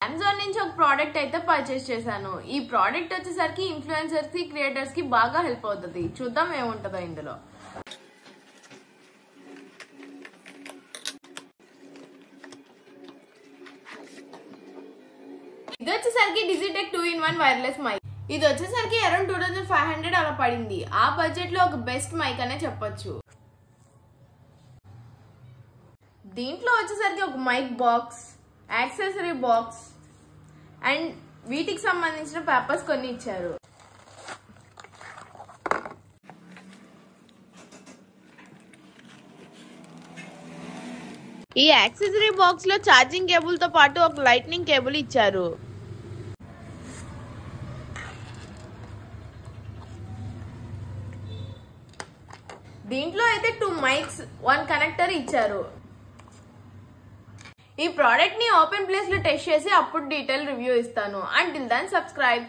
Amazon నుంచి ఒక product అయితే పర్చేస్ చేశాను. ఈ ప్రోడక్ట్ వచ్చేసరికి ఇన్ఫ్లుయెన్సర్స్ కి క్రియేటర్స్ కి బాగా హెల్ప్ అవుతుంది. చూద్దాం ఏముంటుందో ఇందులో. ఇది వచ్చేసరికి డిజిటెక్ 2-in-1 వైర్లెస్ మైక్. ఇది వచ్చేసరికి అరౌండ్ 2500 అలా పడింది. ఆ బడ్జెట్ లో ఒక బెస్ట్ మైక్ అనే చెప్పొచ్చు. దీంట్లో వచ్చేసరికి ఒక mic box, accessory box and వీటికి సంబంధించిన పేపర్స్ కొన్ని ఇచ్చారు. ఈ యాక్సెసరీ బాక్స్ లో ఛార్జింగ్ కేబుల్ తో పాటు ఒక లైట్నింగ్ కేబుల్ ఇచ్చారు. దీంట్లో అయితే 2 మైక్స్ 1 కనెక్టర్ ఇచ్చారు. ఈ ప్రోడక్ట్ ని ఓపెన్ ప్లేస్ లో టెస్ట్ చేసి అప్పుడు డీటెయిల్ రివ్యూ ఇస్తాను. Until then subscribe.